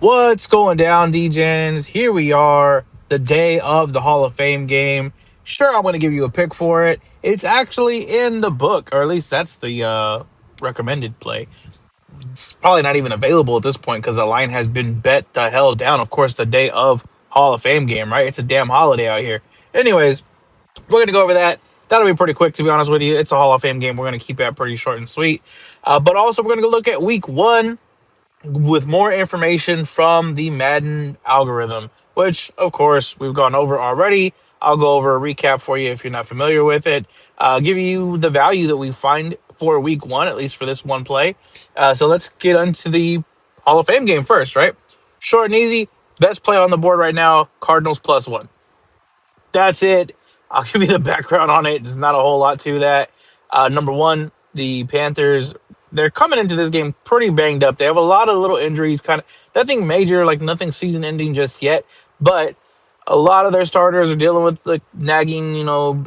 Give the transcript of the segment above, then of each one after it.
What's going down, DJs? Here we are, the day of the Hall of Fame game. Sure, I'm going to give you a pick for it. It's actually in the book, or at least that's the recommended play. It's probably not even available at this point because the line has been bet the hell down. Of course, the day of Hall of Fame game, right? It's a damn holiday out here. Anyways, we're going to go over that. That'll be pretty quick, to be honest with you. It's a Hall of Fame game. We're going to keep that pretty short and sweet. But also, we're going to look at week one with more information from the Madden algorithm, which, of course, we've gone over already. I'll go over a recap for you if you're not familiar with it. Give you the value that we find for week one, at least for this one play. So let's get into the Hall of Fame game first, right? Short and easy. Best play on the board right now, Cardinals +1. That's it. I'll give you the background on it. There's not a whole lot to that. Number one, the Panthers, they're coming into this game pretty banged up. They have a lot of little injuries, kind of nothing major, like nothing season ending just yet. But a lot of their starters are dealing with like nagging,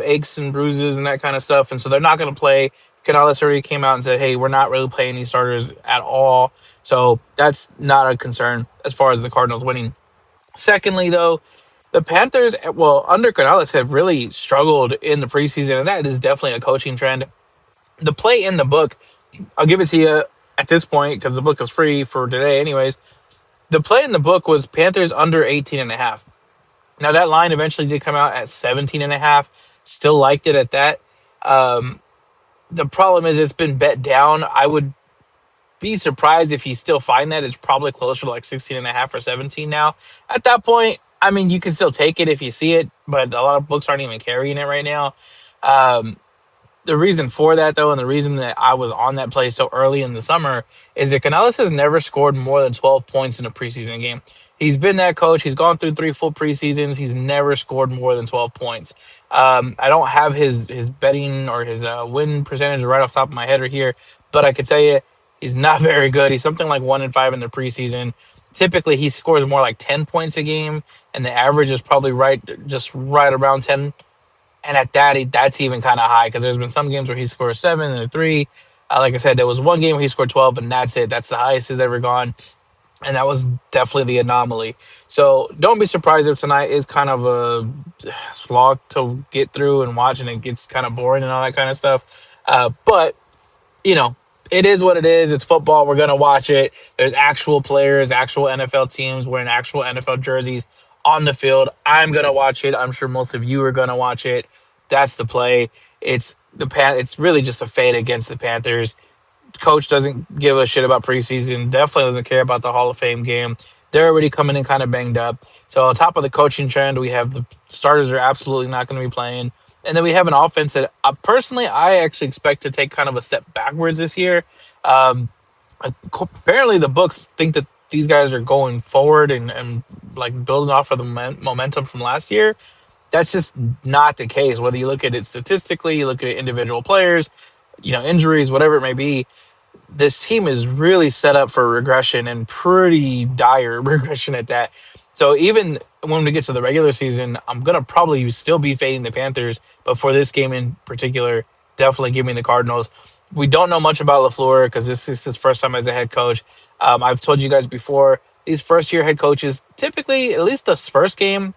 aches and bruises and that kind of stuff. And so they're not going to play. Canales already came out and said, hey, we're not really playing these starters at all. So that's not a concern as far as the Cardinals winning. Secondly, though, the Panthers, well, under Canales, have really struggled in the preseason, and that is definitely a coaching trend. The play in the book, I'll give it to you at this point because the book is free for today, anyways. The play in the book was Panthers under 18 and a half. Now, that line eventually did come out at 17 and a half. Still liked it at that. Um, the problem is it's been bet down. I would be surprised if you still find that. It's probably closer to like 16 and a half or 17 now. At that point, I mean, you can still take it if you see it, but a lot of books aren't even carrying it right now. Um, the reason for that, though, and the reason that I was on that play so early in the summer is that Canales has never scored more than 12 points in a preseason game. He's been that coach. He's gone through three full preseasons. He's never scored more than 12 points. I don't have his betting or his win percentage right off the top of my head right here, but I could tell you he's not very good. He's something like 1-5 in the preseason. Typically, he scores more like 10 points a game, and the average is probably just right around 10. And at that, that's even kind of high because there's been some games where he scores 7 and a 3. Like I said, there was one game where he scored 12, and that's it. That's the highest he's ever gone. And that was definitely the anomaly. So don't be surprised if tonight is kind of a slog to get through and watch, and it gets kind of boring and all that kind of stuff. But you know, it is what it is. It's football. We're going to watch it. There's actual players, actual NFL teams wearing actual NFL jerseys on the field. I'm going to watch it. I'm sure most of you are going to watch it. That's the play. It's really just a fade against the Panthers. Coach doesn't give a shit about preseason. Definitely doesn't care about the Hall of Fame game. They're already coming in kind of banged up. So on top of the coaching trend, we have the starters are absolutely not going to be playing. And then we have an offense that personally I actually expect to take kind of a step backwards this year. Um, Apparently, the books think that these guys are going forward and like building off of the momentum from last year. That's just not the case. Whether you look at it statistically, you look at individual players, injuries, whatever it may be, this team is really set up for regression and pretty dire regression at that. So even when we get to the regular season, I'm going to probably still be fading the Panthers. But for this game in particular, definitely give me the Cardinals. We don't know much about LaFleur because this is his first time as a head coach. I've told you guys before, these first-year head coaches, typically, at least the first game,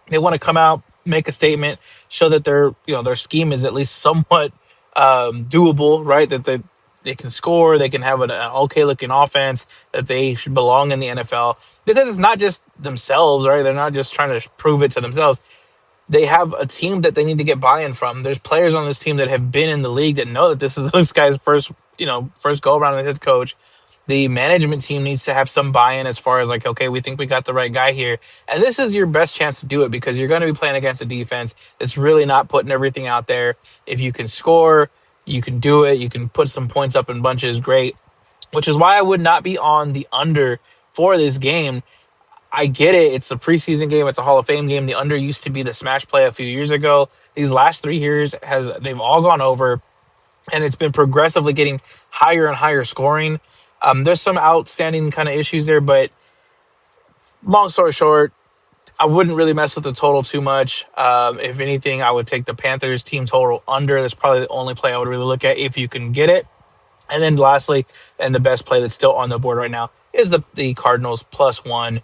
they want to come out, make a statement, show that their scheme is at least somewhat doable, right? That they can score, they can have an okay looking offense, that they should belong in the NFL because it's not just themselves, right? They're not just trying to prove it to themselves. They have a team that they need to get buy-in from. There's players on this team that have been in the league that know that this is this guy's first go around as head coach. The management team needs to have some buy-in as far as like, okay, we think we got the right guy here. And this is your best chance to do it because you're going to be playing against a defense that's really not putting everything out there. If you can score, you can do it. You can put some points up in bunches, great. Which is why I would not be on the under for this game. I get it. It's a preseason game. It's a Hall of Fame game. The under used to be the smash play a few years ago. These last 3 years they've all gone over, and it's been progressively getting higher and higher scoring. There's some outstanding kind of issues there, but long story short, I wouldn't really mess with the total too much. If anything, I would take the Panthers team total under. That's probably the only play I would really look at if you can get it. And then lastly, and the best play that's still on the board right now, is the Cardinals +1.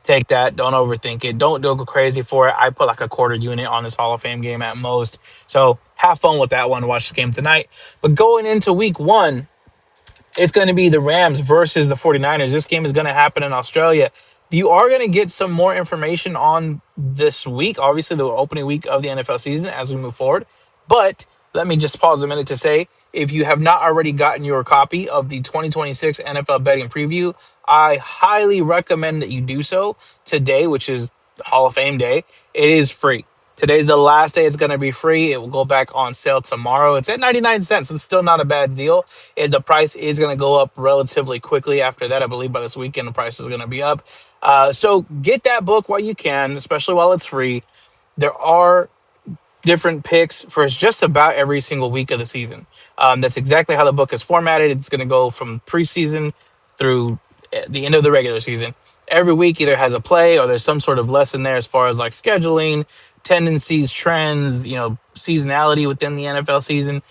Take that. Don't overthink it. Don't go crazy for it. I put like a quarter unit on this Hall of Fame game at most. So have fun with that one. Watch the game tonight. But going into week one, it's going to be the Rams versus the 49ers. This game is going to happen in Australia. You are going to get some more information on this week, obviously, the opening week of the NFL season as we move forward. But let me just pause a minute to say if you have not already gotten your copy of the 2026 NFL betting preview, I highly recommend that you do so today, which is Hall of Fame day. It is free. Today's the last day it's going to be free. It will go back on sale tomorrow. It's at 99 cents. It's still not a bad deal. And the price is going to go up relatively quickly after that. I believe by this weekend, the price is going to be up. So get that book while you can, especially while it's free. There are different picks for just about every single week of the season. That's exactly how the book is formatted. It's going to go from preseason through the end of the regular season. Every week either has a play or there's some sort of lesson there as far as like scheduling, tendencies, trends, seasonality within the NFL season.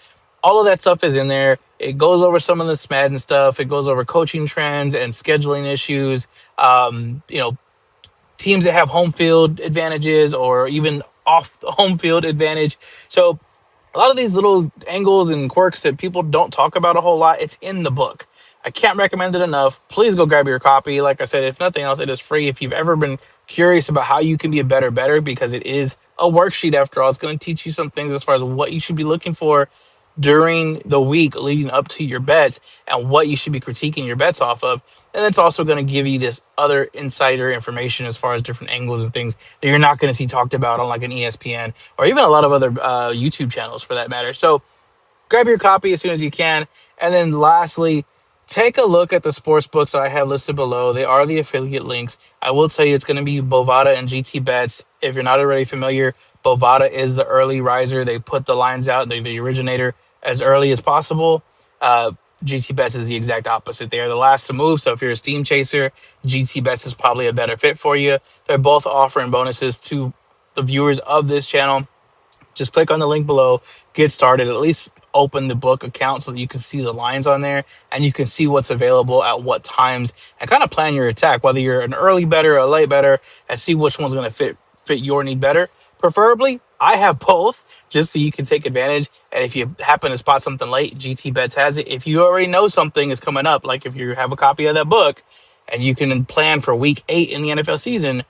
All of that stuff is in there. It goes over some of the Madden stuff. It goes over coaching trends and scheduling issues. Teams that have home field advantages or even off the home field advantage. So a lot of these little angles and quirks that people don't talk about a whole lot, it's in the book. I can't recommend it enough. Please go grab your copy. Like I said, if nothing else, it is free. If you've ever been curious about how you can be a better, because it is a worksheet after all, it's going to teach you some things as far as what you should be looking for during the week leading up to your bets and what you should be critiquing your bets off of. And it's also going to give you this other insider information as far as different angles and things that you're not going to see talked about on like an ESPN or even a lot of other YouTube channels for that matter. So grab your copy as soon as you can. And then lastly, take a look at the sports books that I have listed below. They are the affiliate links. I will tell you it's going to be Bovada and GTBets. If you're not already familiar, Bovada is the early riser. They put the lines out. They're the originator as early as possible. GTBets is the exact opposite. They are the last to move. So if you're a steam chaser, GTBets is probably a better fit for you. They're both offering bonuses to the viewers of this channel. Just click on the link below, get started, at least open the book account so that you can see the lines on there and you can see what's available at what times and kind of plan your attack, whether you're an early better or a late better, and see which one's going to fit your need better. Preferably, I have both just so you can take advantage. And if you happen to spot something late, GT Bets has it. If you already know something is coming up, like if you have a copy of that book and you can plan for week 8 in the NFL season,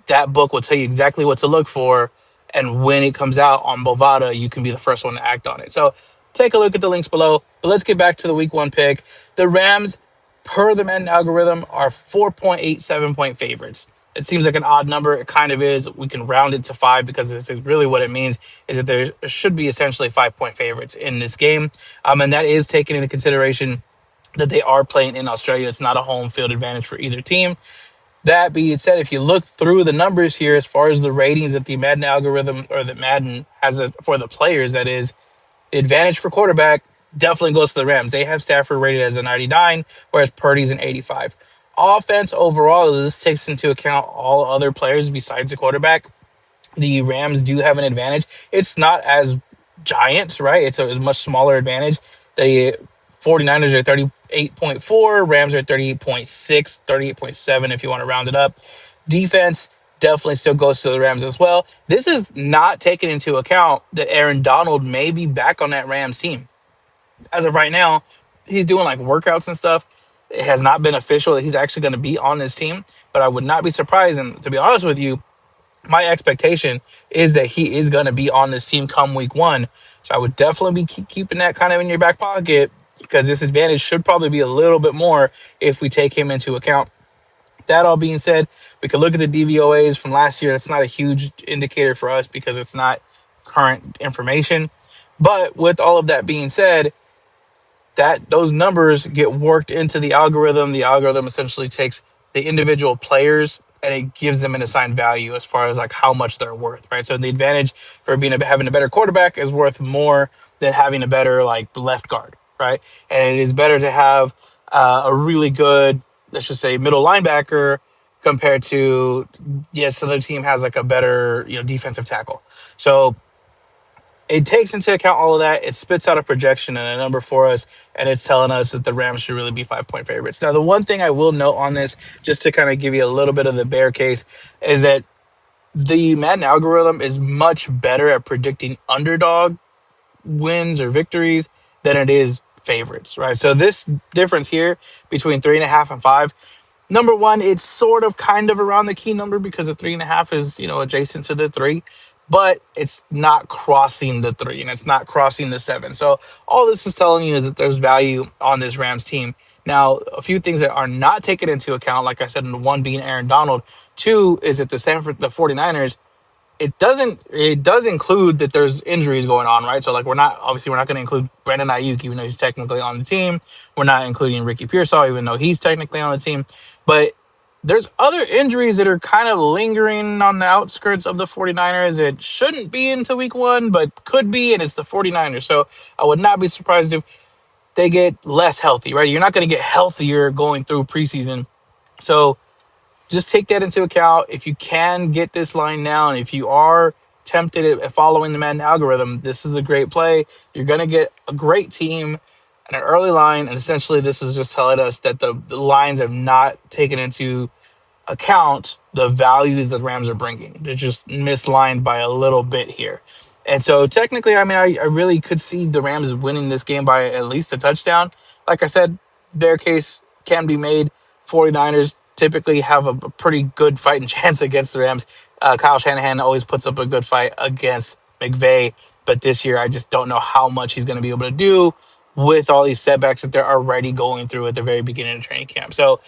that book will tell you exactly what to look for. And when it comes out on Bovada, you can be the first one to act on it. So take a look at the links below. But let's get back to the week 1 pick. The Rams, per the Madden algorithm, are 4.87-point favorites. It seems like an odd number. It kind of is. We can round it to 5 because this is really what it means is that there should be essentially 5-point favorites in this game. And that is taken into consideration that they are playing in Australia. It's not a home field advantage for either team. That being said, if you look through the numbers here, as far as the ratings that the Madden algorithm or that Madden has for the players, that is, the advantage for quarterback definitely goes to the Rams. They have Stafford rated as a 99, whereas Purdy's an 85. Offense overall, this takes into account all other players besides the quarterback. The Rams do have an advantage. It's not as giant, right? It's a much smaller advantage. The 49ers are 38.4, Rams are 38.6, 38.7 if you want to round it up. Defense definitely still goes to the Rams as well. This is not taking into account that Aaron Donald may be back on that Rams team. As of right now, he's doing like workouts and stuff. It has not been official that he's actually going to be on this team, but I would not be surprised. And to be honest with you, my expectation is that he is going to be on this team come week 1. So I would definitely be keeping that kind of in your back pocket because this advantage should probably be a little bit more if we take him into account. That all being said, we can look at the DVOAs from last year. That's not a huge indicator for us because it's not current information. But with all of that being said, that those numbers get worked into the algorithm. The algorithm essentially takes the individual players and it gives them an assigned value as far as like how much they're worth, right? So the advantage for having a better quarterback is worth more than having a better like left guard, right? And it is better to have a really good, let's just say, middle linebacker compared to yes, the other team has like a better defensive tackle. So It takes into account all of that. It spits out a projection and a number for us, and it's telling us that the Rams should really be 5 point favorites. Now, the one thing I will note on this, just to kind of give you a little bit of the bear case, is that the Madden algorithm is much better at predicting underdog wins or victories than it is favorites, right? So this difference here between 3.5 and 5, number one, it's sort of kind of around the key number because the 3.5 is, adjacent to the 3, but it's not crossing the 3 and it's not crossing the 7. So all this is telling you is that there's value on this Rams team. Now, a few things that are not taken into account, like I said, one being Aaron Donald, two is that the 49ers, it does include that there's injuries going on, right? So like we're not going to include Brandon Ayuk even though he's technically on the team. We're not including Ricky Pearsall even though he's technically on the team. But there's other injuries that are kind of lingering on the outskirts of the 49ers. It shouldn't be into week 1 but could be, and it's the 49ers. So I would not be surprised if they get less healthy, right? You're not going to get healthier going through preseason. So just take that into account. If you can get this line down, if you are tempted at following the Madden algorithm, this is a great play. You're going to get a great team and an early line. And essentially, this is just telling us that the lines have not taken into account the values that the Rams are bringing. They're just mislined by a little bit here. And so technically, I mean, I really could see the Rams winning this game by at least a touchdown. Like I said, their case can be made. 49ers typically have a pretty good fighting chance against the Rams. Kyle Shanahan always puts up a good fight against McVay, but this year I just don't know how much he's going to be able to do with all these setbacks that they're already going through at the very beginning of training camp. So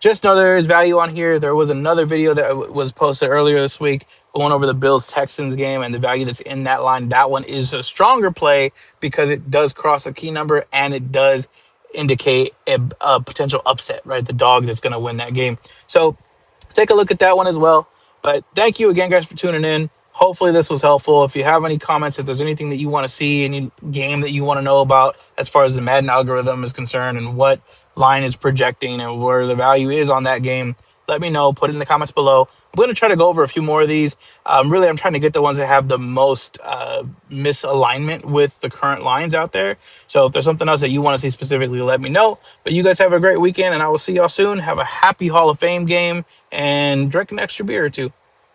just know there is value on here. There was another video that was posted earlier this week going over the Bills Texans game and the value that's in that line. That one is a stronger play because it does cross a key number and it does indicate a potential upset, right? The dog that's going to win that game. So take a look at that one as well. But thank you again, guys, for tuning in. Hopefully this was helpful. If you have any comments, if there's anything that you want to see, any game that you want to know about as far as the Madden algorithm is concerned and what line is projecting and where the value is on that game, let me know. Put it in the comments below. I'm going to try to go over a few more of these. Really, I'm trying to get the ones that have the most misalignment with the current lines out there. So if there's something else that you want to see specifically, let me know. But you guys have a great weekend, and I will see y'all soon. Have a happy Hall of Fame game and drink an extra beer or two.